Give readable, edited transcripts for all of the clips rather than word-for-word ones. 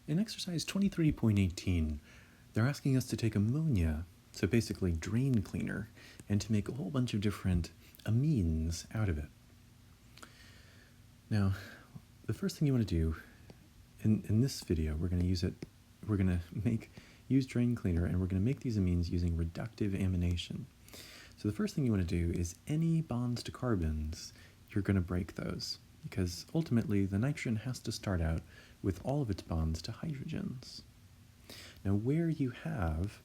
In exercise 23.18, they're asking us to take ammonia, so basically drain cleaner, and to make a whole bunch of different amines out of it. Now, the first thing you want to do in this video, we're going to use drain cleaner, and we're going to make these amines using reductive amination. So the first thing you want to do is any bonds to carbons, you're going to break those, because ultimately the nitrogen has to start out with all of its bonds to hydrogens. Now where you have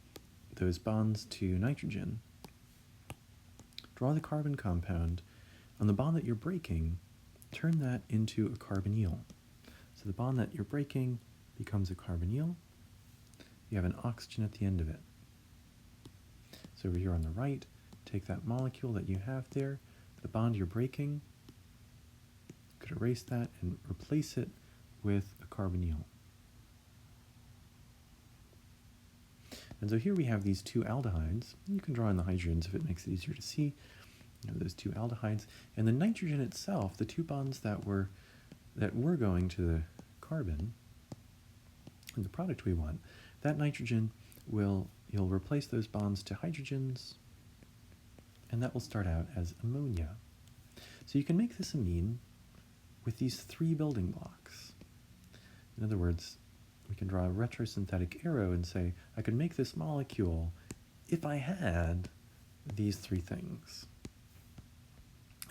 those bonds to nitrogen, draw the carbon compound. On the bond that you're breaking, turn that into a carbonyl. So the bond that you're breaking becomes a carbonyl. You have an oxygen at the end of it. So over here on the right, take that molecule that you have there, the bond you're breaking, you could erase that and replace it with a carbonyl. And so here we have these two aldehydes. You can draw in the hydrogens if it makes it easier to see. Those two aldehydes. And the nitrogen itself, the two bonds that were going to the carbon, and the product we want, that nitrogen you'll replace those bonds to hydrogens, and that will start out as ammonia. So you can make this amine with these three building blocks. In other words, we can draw a retrosynthetic arrow and say, I could make this molecule if I had these three things.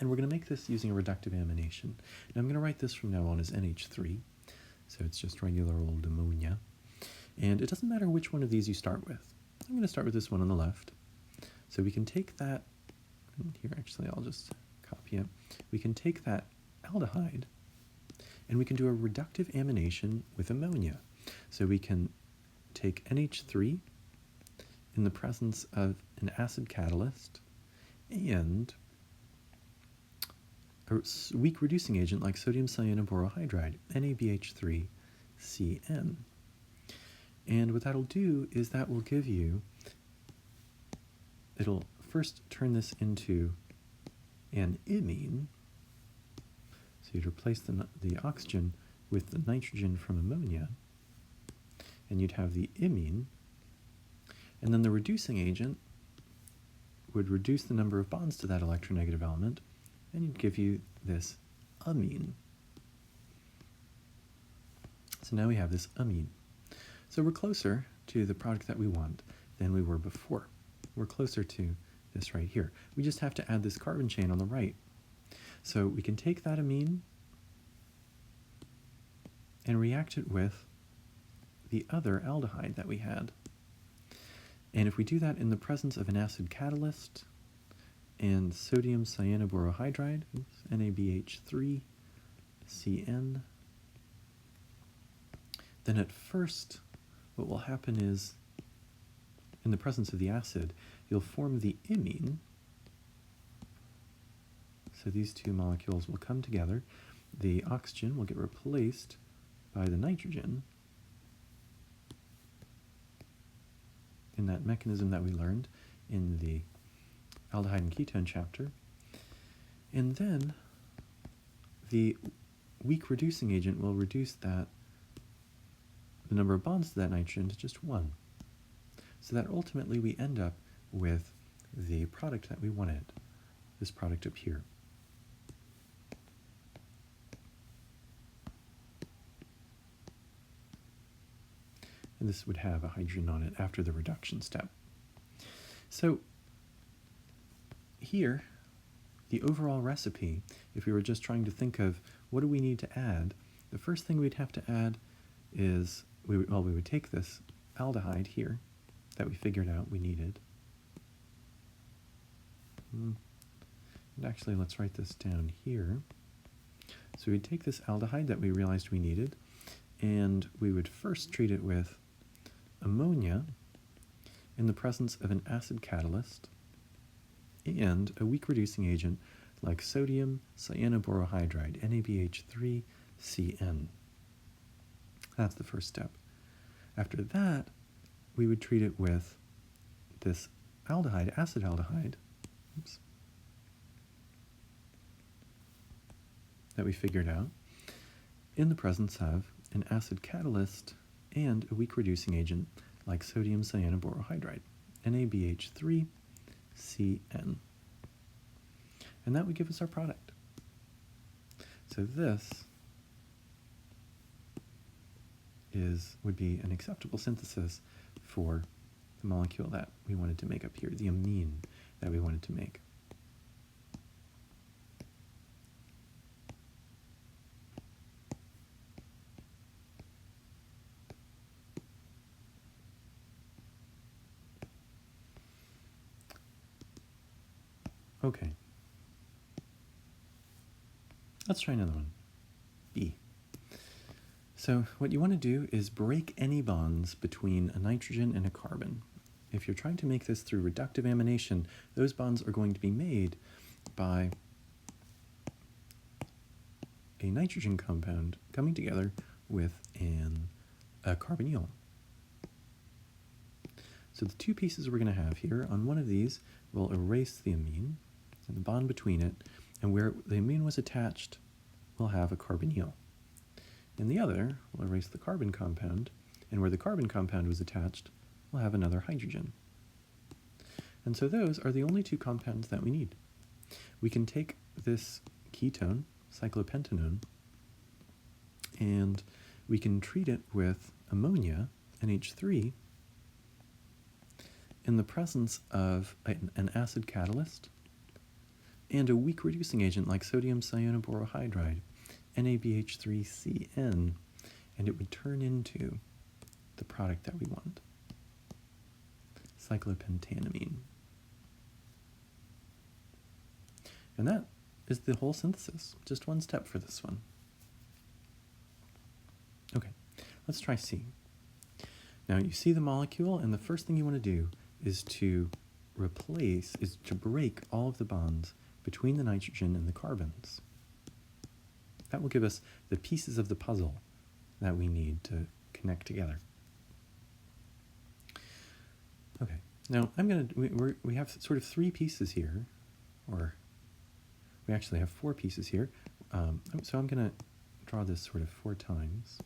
And we're going to make this using a reductive amination. Now I'm going to write this from now on as NH3, so it's just regular old ammonia. And it doesn't matter which one of these you start with. I'm going to start with this one on the left. So we can take that, here actually I'll just copy it. We can take that aldehyde and we can do a reductive amination with ammonia. So we can take NH3 in the presence of an acid catalyst and a weak reducing agent like sodium cyanoborohydride, NaBH3CN. And what that'll do is that will give you, it'll first turn this into an imine. So you'd replace the oxygen with the nitrogen from ammonia, and you'd have the imine, and then the reducing agent would reduce the number of bonds to that electronegative element, and you'd give you this amine. So now we have this amine. So we're closer to the product that we want than we were before. We're closer to this right here. We just have to add this carbon chain on the right. So we can take that amine and react it with the other aldehyde that we had. And if we do that in the presence of an acid catalyst and sodium cyanoborohydride, NaBH3CN, then at first what will happen is, in the presence of the acid, you'll form the imine. So these two molecules will come together. The oxygen will get replaced by the nitrogen in that mechanism that we learned in the aldehyde and ketone chapter. And then the weak reducing agent will reduce the number of bonds to that nitrogen to just one. So that ultimately we end up with the product that we wanted, this product up here. And this would have a hydrogen on it after the reduction step. So here, the overall recipe, if we were just trying to think of what do we need to add, the first thing we'd have to add is, we would take this aldehyde here that we figured out we needed. And actually, let's write this down here. So we'd take this aldehyde that we realized we needed, and we would first treat it with ammonia in the presence of an acid catalyst and a weak reducing agent like sodium cyanoborohydride, NaBH3CN. That's the first step. After that, we would treat it with this aldehyde, acid aldehyde, that we figured out in the presence of an acid catalyst and a weak reducing agent like sodium cyanoborohydride, NaBH3, Cn. And that would give us our product. So this would be an acceptable synthesis for the molecule that we wanted to make up here, the amine that we wanted to make. Okay. Let's try another one. B. So what you want to do is break any bonds between a nitrogen and a carbon. If you're trying to make this through reductive amination, those bonds are going to be made by a nitrogen compound coming together with a carbonyl. So the two pieces we're going to have here, on one of these, we'll erase the amine and the bond between it, and where the amine was attached, we'll have a carbonyl. In the other, we'll erase the carbon compound, and where the carbon compound was attached, we'll have another hydrogen. And so those are the only two compounds that we need. We can take this ketone, cyclopentanone, and we can treat it with ammonia, NH3, in the presence of an acid catalyst and a weak reducing agent like sodium cyanoborohydride, NaBH3Cn, and it would turn into the product that we want, cyclopentanamine. And that is the whole synthesis, just one step for this one. Okay, let's try C. Now you see the molecule, and the first thing you want to do is to break all of the bonds between the nitrogen and the carbons. That will give us the pieces of the puzzle that we need to connect together. Okay, now we have sort of three pieces here, or we actually have four pieces here. So I'm going to draw this sort of 4 times.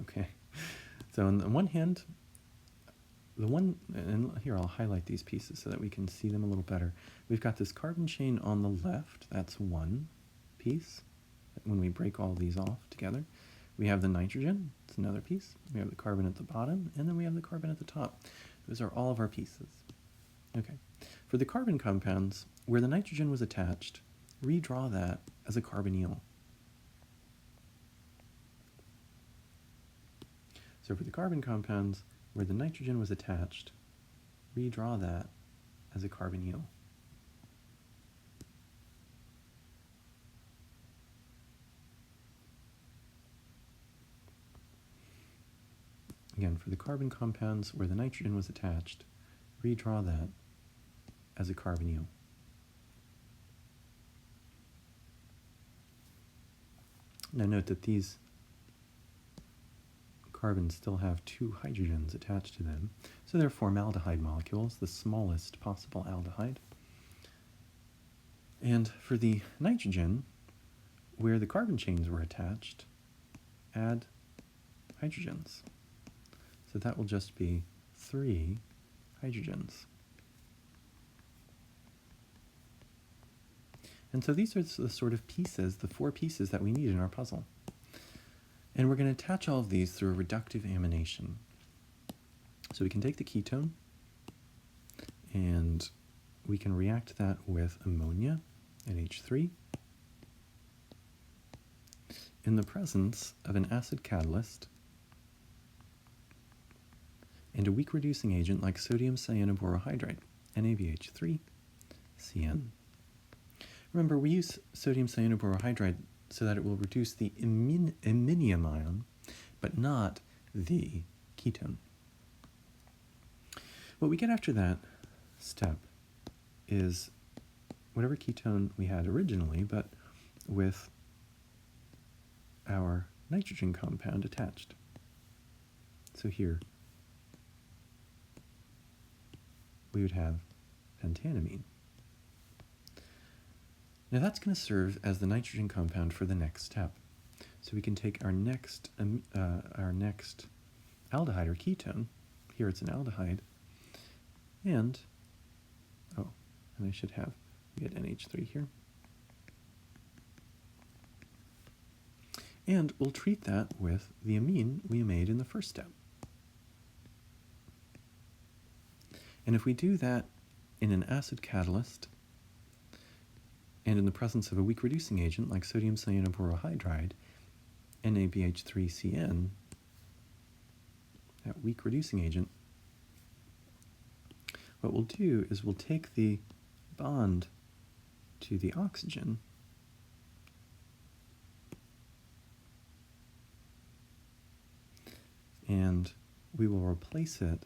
Okay, so on the one hand, and here I'll highlight these pieces so that we can see them a little better. We've got this carbon chain on the left, that's one piece. When we break all these off together, we have the nitrogen, it's another piece. We have the carbon at the bottom, and then we have the carbon at the top. Those are all of our pieces. Okay, for the carbon compounds, where the nitrogen was attached, redraw that as a carbonyl. So for the carbon compounds, where the nitrogen was attached, redraw that as a carbonyl. Again, for the carbon compounds where the nitrogen was attached, redraw that as a carbonyl. Now note that these carbons still have 2 hydrogens attached to them, so they're formaldehyde molecules, the smallest possible aldehyde. And for the nitrogen, where the carbon chains were attached, add hydrogens. So that will just be 3 hydrogens. And so these are the sort of pieces, the 4 pieces that we need in our puzzle. And we're going to attach all of these through a reductive amination. So we can take the ketone, and we can react that with ammonia, NH3, in the presence of an acid catalyst and a weak reducing agent like sodium cyanoborohydride, NaBH3, Cn. Remember, we use sodium cyanoborohydride so that it will reduce the iminium ion, but not the ketone. What we get after that step is whatever ketone we had originally, but with our nitrogen compound attached. So here we would have pentanamine. Now that's going to serve as the nitrogen compound for the next step. So we can take our next aldehyde or ketone, here it's an aldehyde, and I should have, we had NH3 here. And we'll treat that with the amine we made in the first step. And if we do that in an acid catalyst, and in the presence of a weak reducing agent like sodium cyanoborohydride, NaBH3CN, that weak reducing agent, what we'll do is we'll take the bond to the oxygen and we will replace it,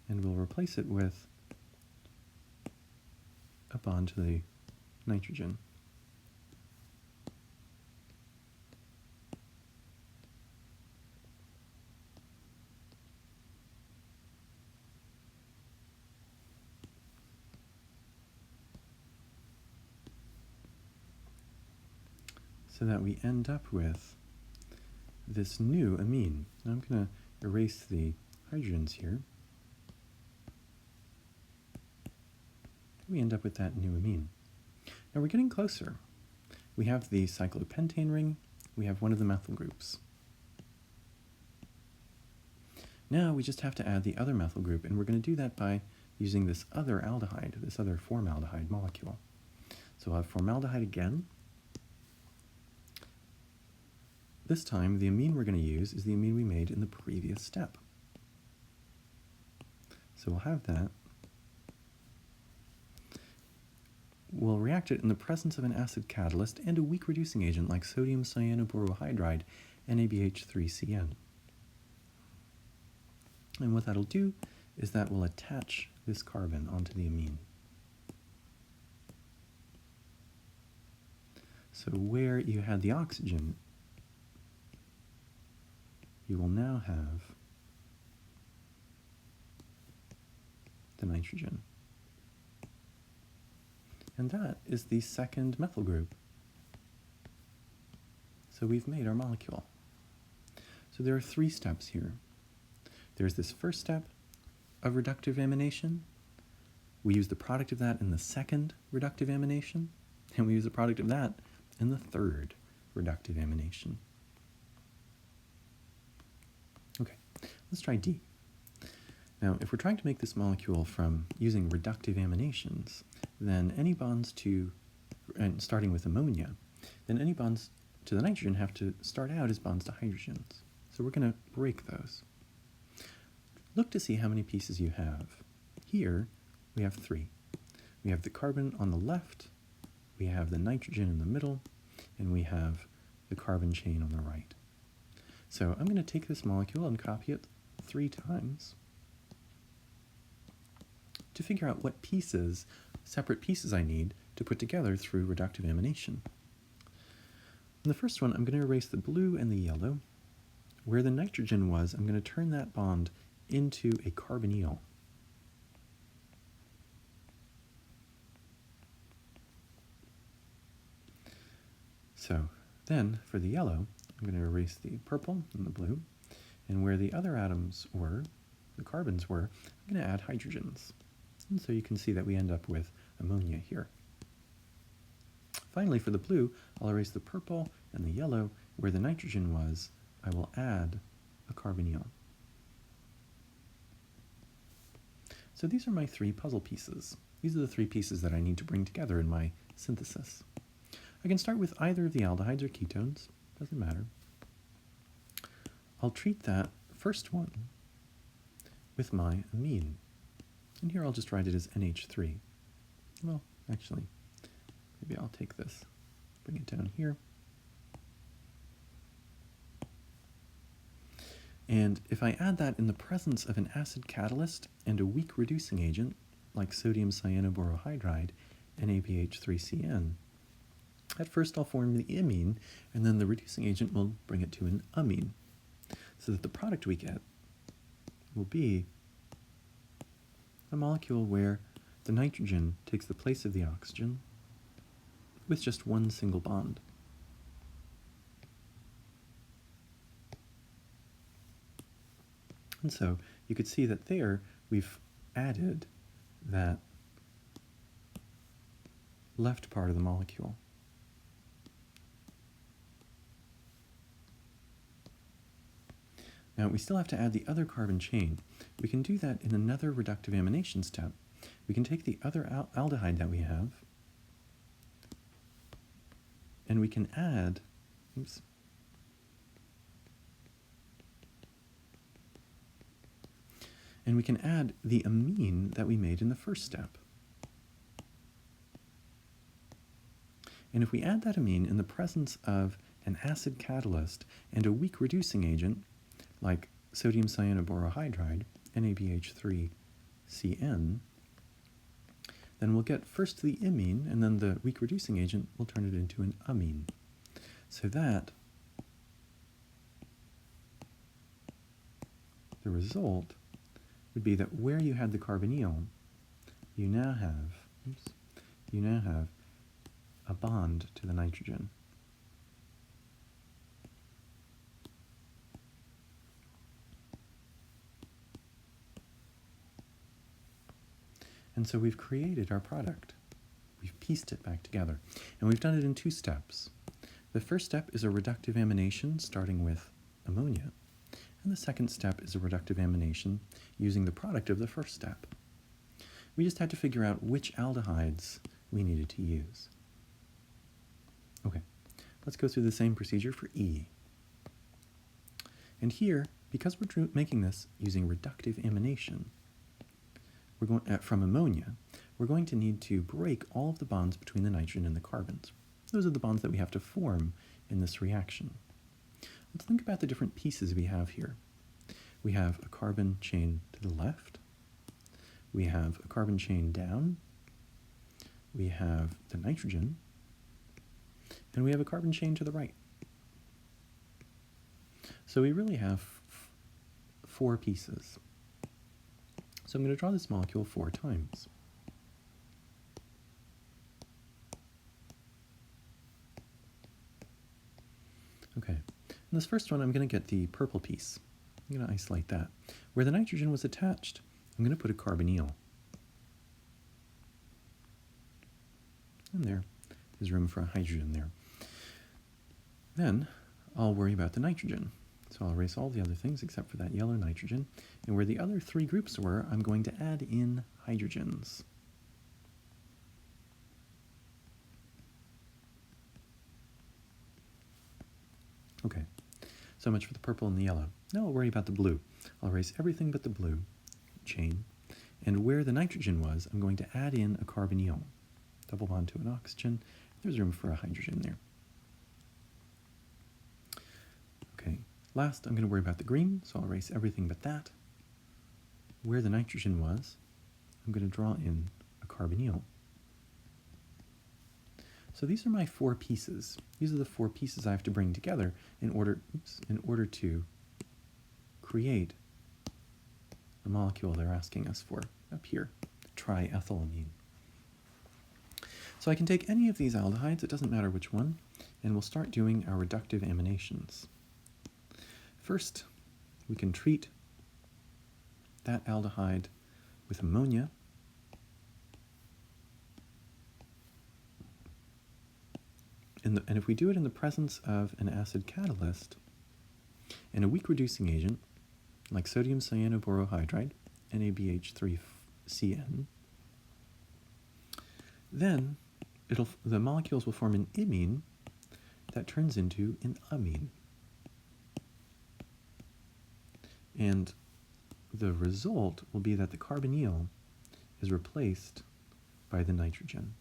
and we'll replace it with a bond to the nitrogen. So that we end up with this new amine. Now I'm going to erase the hydrogens here. We end up with that new amine. Now we're getting closer. We have the cyclopentane ring, we have one of the methyl groups. Now we just have to add the other methyl group, and we're going to do that by using this other aldehyde, this other formaldehyde molecule. So we'll have formaldehyde again. This time, the amine we're going to use is the amine we made in the previous step. So we'll have that. We'll react it in the presence of an acid catalyst and a weak reducing agent like sodium cyanoborohydride, NaBH3CN. And what that'll do is that will attach this carbon onto the amine. So where you had the oxygen, you will now have the nitrogen. And that is the second methyl group. So we've made our molecule. So there are 3 steps here. There's this first step of reductive amination. We use the product of that in the second reductive amination, and we use the product of that in the third reductive amination. Okay, let's try D. Now, if we're trying to make this molecule from using reductive aminations, then any bonds to, and starting with ammonia, then any bonds to the nitrogen have to start out as bonds to hydrogens. So we're going to break those. Look to see how many pieces you have. Here, we have 3. We have the carbon on the left, we have the nitrogen in the middle, and we have the carbon chain on the right. So I'm going to take this molecule and copy it 3 times to figure out what pieces, separate pieces I need to put together through reductive amination. In the first one, I'm going to erase the blue and the yellow. Where the nitrogen was, I'm going to turn that bond into a carbonyl. So then, for the yellow, I'm going to erase the purple and the blue, and where the other atoms were, the carbons were, I'm going to add hydrogens. And so you can see that we end up with ammonia here. Finally, for the blue, I'll erase the purple and the yellow. Where the nitrogen was, I will add a carbonyl. So these are my 3 puzzle pieces. These are the 3 pieces that I need to bring together in my synthesis. I can start with either of the aldehydes or ketones, doesn't matter. I'll treat that first one with my amine. And here I'll just write it as NH3. Well, actually, maybe I'll take this, bring it down here. And if I add that in the presence of an acid catalyst and a weak reducing agent, like sodium cyanoborohydride, NaBH3CN, at first I'll form the amine, and then the reducing agent will bring it to an amine, so that the product we get will be a molecule where the nitrogen takes the place of the oxygen with just one single bond. And so you could see that there we've added that left part of the molecule. Now we still have to add the other carbon chain. We can do that in another reductive amination step. We can take the other aldehyde that we have, and we can add, and we can add the amine that we made in the first step. And if we add that amine in the presence of an acid catalyst and a weak reducing agent, like sodium cyanoborohydride, NaBH3CN, then we'll get first the imine, and then the weak reducing agent will turn it into an amine. So that the result would be that where you had the carbonyl, you now have a bond to the nitrogen. And so we've created our product. We've pieced it back together. And we've done it in two steps. The first step is a reductive amination starting with ammonia. And the second step is a reductive amination using the product of the first step. We just had to figure out which aldehydes we needed to use. Okay, let's go through the same procedure for E. And here, because we're making this using reductive amination, we're going from ammonia, we're going to need to break all of the bonds between the nitrogen and the carbons. Those are the bonds that we have to form in this reaction. Let's think about the different pieces we have here. We have a carbon chain to the left. We have a carbon chain down. We have the nitrogen. And we have a carbon chain to the right. So we really have four pieces. So I'm going to draw this molecule 4 times. Okay, in this first one I'm going to get the purple piece. I'm going to isolate that. Where the nitrogen was attached, I'm going to put a carbonyl. And there's room for a hydrogen there. Then I'll worry about the nitrogen. So I'll erase all the other things except for that yellow nitrogen. And where the other 3 groups were, I'm going to add in hydrogens. Okay, so much for the purple and the yellow. Now I'll worry about the blue. I'll erase everything but the blue chain. And where the nitrogen was, I'm going to add in a carbonyl. Double bond to an oxygen. There's room for a hydrogen there. Okay. Last, I'm going to worry about the green, so I'll erase everything but that. Where the nitrogen was, I'm going to draw in a carbonyl. So these are my 4 pieces. These are the 4 pieces I have to bring together in order to create the molecule they're asking us for up here, triethylamine. So I can take any of these aldehydes, it doesn't matter which one, and we'll start doing our reductive aminations. First, we can treat that aldehyde with ammonia. And if we do it in the presence of an acid catalyst and a weak reducing agent, like sodium cyanoborohydride, NaBH3CN, then the molecules will form an imine that turns into an amine. And the result will be that the carbonyl is replaced by the nitrogen.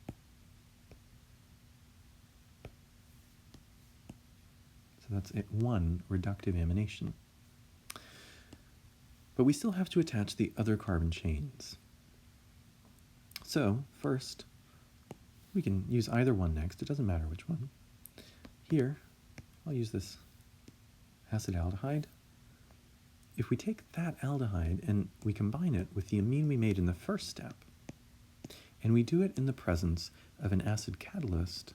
So that's one reductive amination. But we still have to attach the other carbon chains. So first, we can use either one next. It doesn't matter which one. Here, I'll use this acetaldehyde. if we take that aldehyde and we combine it with the amine we made in the first step, and we do it in the presence of an acid catalyst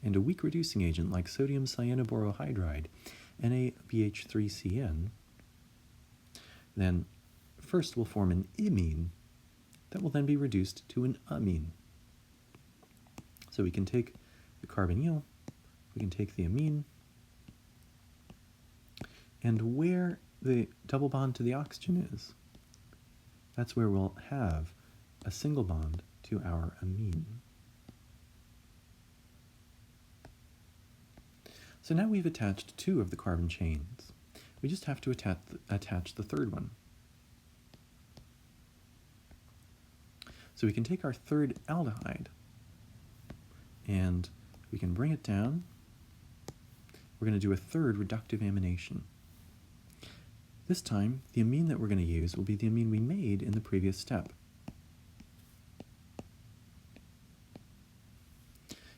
and a weak reducing agent like sodium cyanoborohydride, NaBH3CN, then first we'll form an imine that will then be reduced to an amine. So we can take the carbonyl, we can take the amine, and where the double bond to the oxygen is, that's where we'll have a single bond to our amine. So now we've attached 2 of the carbon chains. We just have to attach the third one. So we can take our third aldehyde and we can bring it down. We're going to do a third reductive amination. This time, the amine that we're going to use will be the amine we made in the previous step.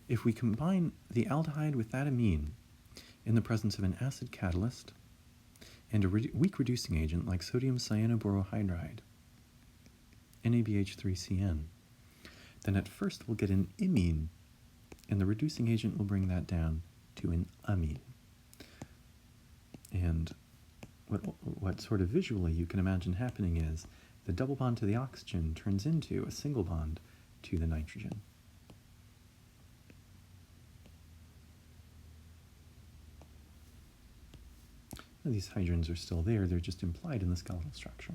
If we combine the aldehyde with that amine in the presence of an acid catalyst and a weak reducing agent like sodium cyanoborohydride, NaBH3CN, then at first we'll get an imine, and the reducing agent will bring that down to an amine. And what sort of visually you can imagine happening is the double bond to the oxygen turns into a single bond to the nitrogen. Now, these hydrogens are still there, they're just implied in the skeletal structure.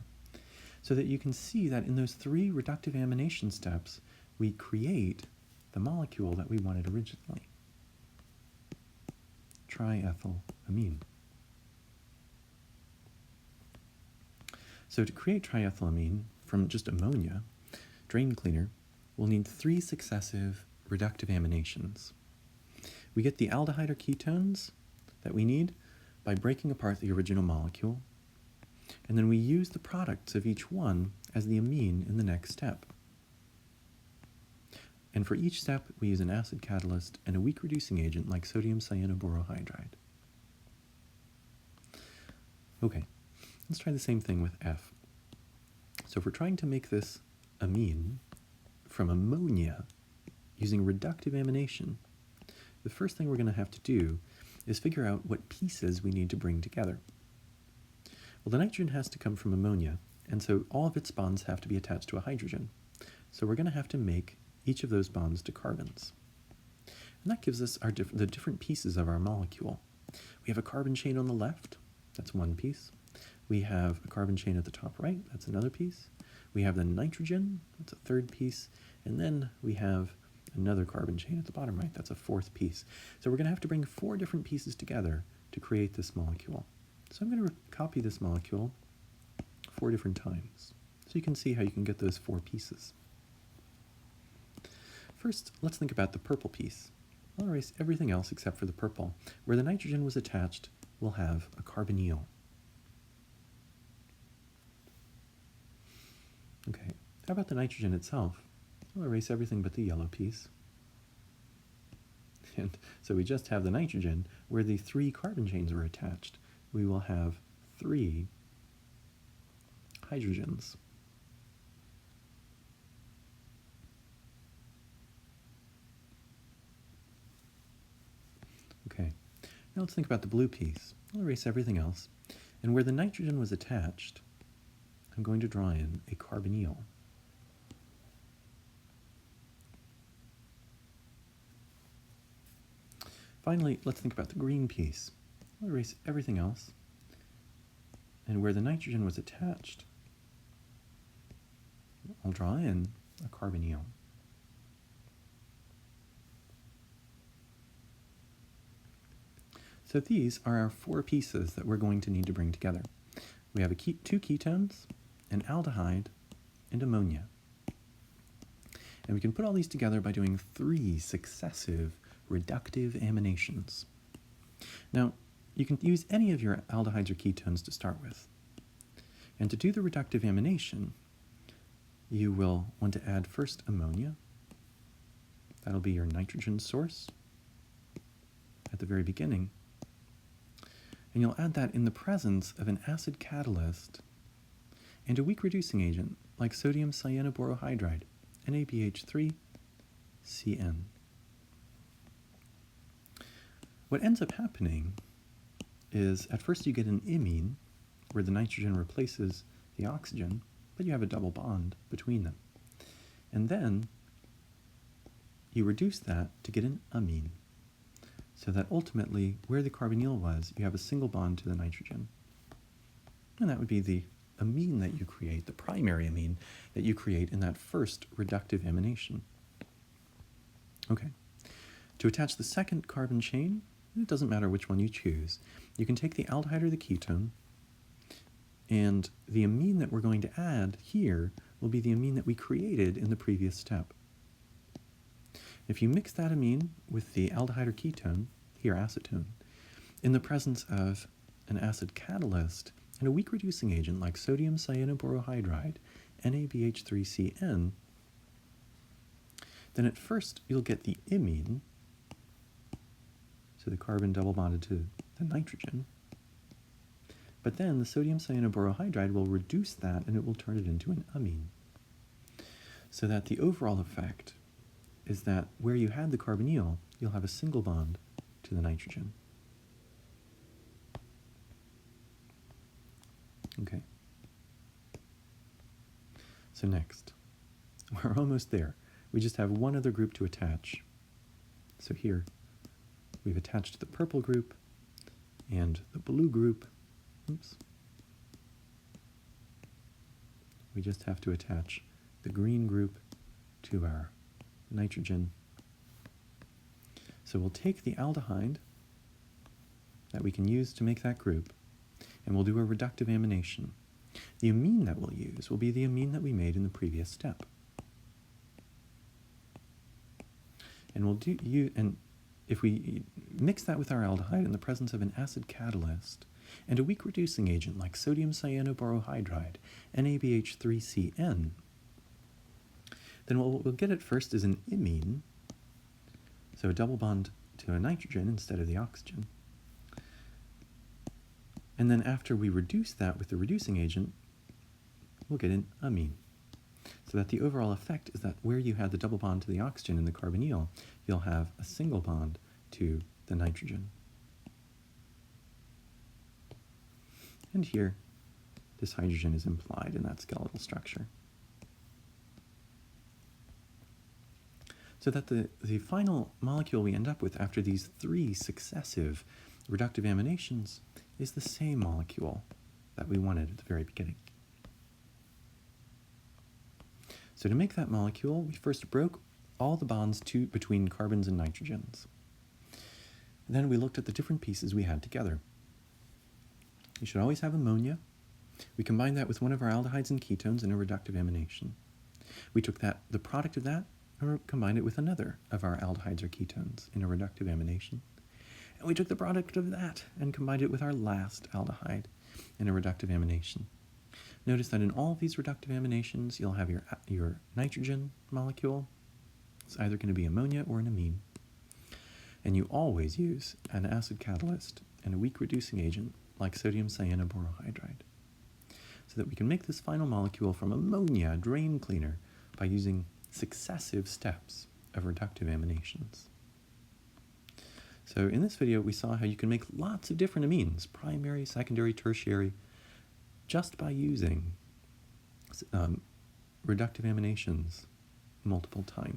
So that you can see that in those 3 reductive amination steps, we create the molecule that we wanted originally, triethylamine. So to create triethylamine from just ammonia, drain cleaner, we'll need 3 successive reductive aminations. We get the aldehyde or ketones that we need by breaking apart the original molecule, and then we use the products of each one as the amine in the next step. And for each step, we use an acid catalyst and a weak reducing agent like sodium cyanoborohydride. Okay, let's try the same thing with F. So if we're trying to make this amine from ammonia using reductive amination, the first thing we're going to have to do is figure out what pieces we need to bring together. Well, the nitrogen has to come from ammonia, and so all of its bonds have to be attached to a hydrogen. So we're going to have to make each of those bonds to carbons. And that gives us the different pieces of our molecule. We have a carbon chain on the left, that's one piece. We have a carbon chain at the top right, that's another piece. We have the nitrogen, that's a third piece. And then we have another carbon chain at the bottom right, that's a fourth piece. So we're going to have to bring 4 different pieces together to create this molecule. So I'm going to copy this molecule 4 different times, so you can see how you can get those 4 pieces. First, let's think about the purple piece. I'll erase everything else except for the purple. Where the nitrogen was attached, we'll have a carbonyl. Okay, how about the nitrogen itself? I'll erase everything but the yellow piece. And so we just have the nitrogen where the 3 carbon chains were attached. We will have 3 hydrogens. Okay, now let's think about the blue piece. I'll erase everything else. And where the nitrogen was attached, I'm going to draw in a carbonyl. Finally, let's think about the green piece. I'll erase everything else. And where the nitrogen was attached, I'll draw in a carbonyl. So these are our 4 pieces that we're going to need to bring together. We have 2 ketones, an aldehyde, and ammonia. And we can put all these together by doing 3 successive reductive aminations. Now, you can use any of your aldehydes or ketones to start with. And to do the reductive amination, you will want to add first ammonia. That'll be your nitrogen source at the very beginning. and you'll add that in the presence of an acid catalyst and a weak reducing agent like sodium cyanoborohydride, NaBH3CN. What ends up happening is at first you get an imine where the nitrogen replaces the oxygen, but you have a double bond between them. And then you reduce that to get an amine, so that ultimately where the carbonyl was, you have a single bond to the nitrogen. And that would be the amine that you create, the primary amine that you create in that first reductive amination. Okay. To attach the second carbon chain, it doesn't matter which one you choose. You can take the aldehyde or the ketone, and the amine that we're going to add here will be the amine that we created in the previous step. If you mix that amine with the aldehyde or ketone, here acetone, in the presence of an acid catalyst and a weak reducing agent like sodium cyanoborohydride, NaBH3CN, then at first you'll get the imine, so the carbon double bonded to the nitrogen, but then the sodium cyanoborohydride will reduce that and it will turn it into an amine. So that the overall effect is that where you had the carbonyl, you'll have a single bond to the nitrogen. Okay. So next, we're almost there. We just have one other group to attach. So here, we've attached the purple group and the blue group. Oops. We just have to attach the green group to our nitrogen. So we'll take the aldehyde that we can use to make that group, and we'll do a reductive amination. The amine that we'll use will be the amine that we made in the previous step. And if we mix that with our aldehyde in the presence of an acid catalyst and a weak reducing agent like sodium cyanoborohydride, NaBH3CN, then what we'll get at first is an imine, so a double bond to a nitrogen instead of the oxygen. And then after we reduce that with the reducing agent, we'll get an amine. So that the overall effect is that where you had the double bond to the oxygen in the carbonyl, you'll have a single bond to the nitrogen. And here, this hydrogen is implied in that skeletal structure. So that the final molecule we end up with after these three successive reductive aminations is the same molecule that we wanted at the very beginning. So to make that molecule, we first broke all the bonds between carbons and nitrogens. And then we looked at the different pieces we had together. You should always have ammonia. We combined that with one of our aldehydes and ketones in a reductive amination. We took the product of that, and combined it with another of our aldehydes or ketones in a reductive amination. And we took the product of that and combined it with our last aldehyde in a reductive amination. Notice that in all of these reductive aminations, you'll have your nitrogen molecule. It's either going to be ammonia or an amine. And you always use an acid catalyst and a weak reducing agent like sodium cyanoborohydride, so that we can make this final molecule from ammonia drain cleaner by using successive steps of reductive aminations. So in this video, we saw how you can make lots of different amines, primary, secondary, tertiary, just by using reductive aminations multiple times.